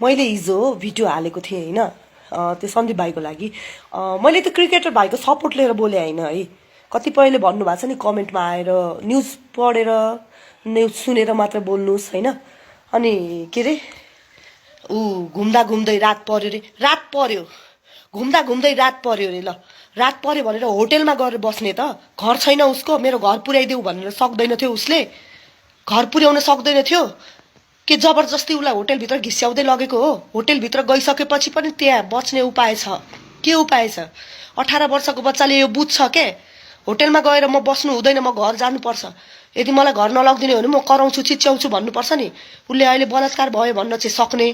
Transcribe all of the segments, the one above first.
मैले हिजो भिडियो हालेको थिएँ होइन, त्यो सन्दीप भाइको लागि। मैले त क्रिकेटर भाइको सपोर्ट लिएर बोले होइन है। कतिपयले भन्नुभएको छ नि कमेन्टमा आएर न्युज पढेर न्युज सुनेर मात्र बोल्नुहोस् होइन। अनि के अरे ऊ घुम्दा घुम्दै रात पर्यो रे, रात पर्यो, घुम्दा घुम्दै रात पर्यो रे। ल रात पर्यो भनेर होटेलमा गएर बस्ने त, घर छैन उसको, मेरो घर पुर्याइदेऊ भनेर सक्दैन थियो उसले, घर पुर्याउन सक्दैन थियो के जबरजस्ती उसलाई होटेलभित्र घिस्याउँदै लगेको हो। होटेलभित्र गइसकेपछि पनि त्यहाँ बच्ने उपाय छ, के उपाय छ? 18 वर्षको बच्चाले यो बुझ्छ के? होटेलमा गएर म बस्नु हुँदैन, म घर जानुपर्छ, यदि मलाई घर नलगिदिने हो भने म कराउँछु चिच्याउँछु भन्नुपर्छ नि। उसले अहिले बलात्कार भयो भन्न चाहिँ सक्ने,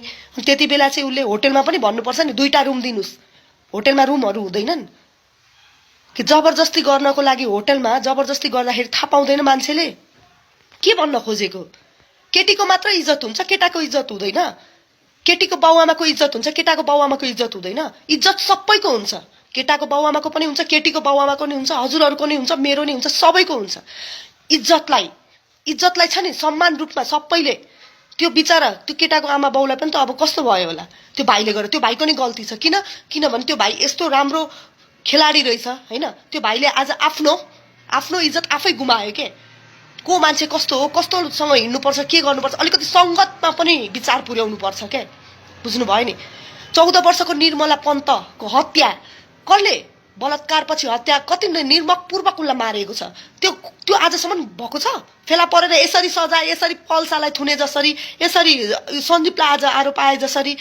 त्यति बेला चाहिँ उसले होटेलमा पनि भन्नुपर्छ नि 2टा रुम दिनुस्। होटेलमा रुमहरू हुँदैनन् कि जबरजस्ती गर्नको लागि होटेलमा जबरजस्ती गर्दाखेरि थाहा पाउँदैन मान्छेले। के भन्न खोजेको? केटीको मात्र इज्जत हुन्छ, केटाको इज्जत हुँदैन। केटीको बाउआमाको इज्जत हुन्छ, केटाको बाउआमाको इज्जत हुँदैन। इज्जत सबैको हुन्छ, केटाको बाउआमाको पनि हुन्छ, केटीको बाउआमाको नि हुन्छ, हजुरहरूको नि हुन्छ, मेरो नि हुन्छ, सबैको हुन्छ। इज्जतलाई छ नि सम्मान रूपमा सबैले। त्यो बिचारा त्यो केटाको आमा बाउलाई पनि त अब कस्तो भयो होला त्यो भाइले गरेर। त्यो भाइको नि गल्ती छ, किनभने त्यो भाइ यस्तो राम्रो खेलाडी रहेछ होइन। त्यो भाइले आज आफ्नो इज्जत आफै गुमायो के। को मान्छे कस्तो हो, कस्तोसँग हिँड्नुपर्छ, के गर्नुपर्छ, अलिकति सङ्गतमा पनि विचार पुर्याउनु पर्छ के। बुझ्नुभयो नि? 14 वर्षको निर्मला पन्तको हत्या कसले, बलात्कारपछि हत्या कति निर्मकपूर्वक उसलाई मारिएको छ, त्यो आजसम्म भएको छ? फेला परेर यसरी सजाय, यसरी पल्सालाई थुने जसरी, यसरी सन्दीपलाई आज आरोप आए जसरी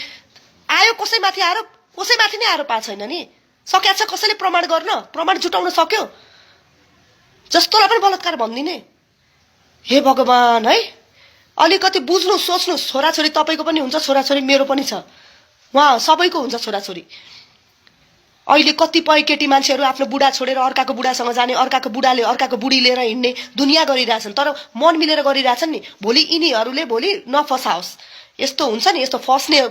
आयो, कसैमाथि आरोप? कसैमाथि नै आरोप आएको छैन नि। सकेको छ कसैले प्रमाण गर्न, प्रमाण जुटाउन सक्यो? जस्तोलाई पनि बलात्कार भनिदिने। हे भगवान है, अलिकति बुझ्नु सोच्नु। छोराछोरी तपाईँको पनि हुन्छ, छोराछोरी मेरो पनि छ, उहाँ सबैको हुन्छ छोराछोरी। अहिले कतिपय केटी मान्छेहरू आफ्नो बुढा छोडेर अर्काको बुढासँग जाने, अर्काको बुढाले अर्काको बुढी लिएर हिँड्ने दुनियाँ गरिरहेछन्, तर मन मिलेर गरिरहेछन् नि। भोलि यिनीहरूले भोलि नफसाओस्, यस्तो हुन्छ नि, यस्तो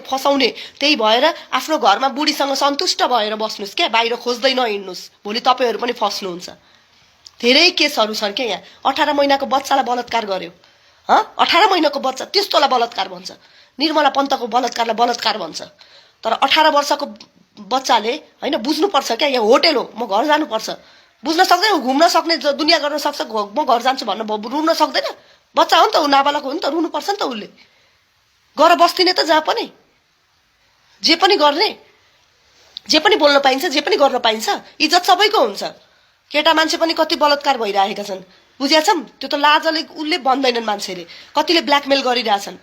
फसाउने। त्यही भएर आफ्नो घरमा बुढीसँग सन्तुष्ट भएर बस्नुहोस् क्या, बाहिर खोज्दै नहिँड्नुहोस्, भोलि तपाईँहरू पनि फस्नुहुन्छ। धेरै केसहरू छन् क्या यहाँ। 18 महिनाको बच्चालाई बलात्कार गर्यो, 18 महिनाको बच्चा, त्यस्तोलाई बलात्कार भन्छ। निर्मला पन्तको बलात्कारलाई बलात्कार भन्छ। तर 18 वर्षको बच्चाले होइन, बुझ्नुपर्छ क्या, यहाँ होटेल हो, म घर जानुपर्छ। बुझ्न सक्दैन, घुम्न सक्ने, दुनियाँ गर्न सक्छ, म घर जान्छु भन्न रुन सक्दैन। बच्चा हो नि त, ऊ नाबालक हो नि त, रुनुपर्छ नि त। उसले गएर बस्दिने त जहाँ पनि, जे पनि गर्ने, जे पनि बोल्न पाइन्छ, जे पनि गर्न पाइन्छ। इज्जत सबैको हुन्छ। केटा मान्छे पनि कति बलात्कार भइरहेका छन्, बुझिया छन्? त्यो त लाजले उसले भन्दैनन् मान्छेले। कतिले ब्ल्याकमेल गरिरहेछन्,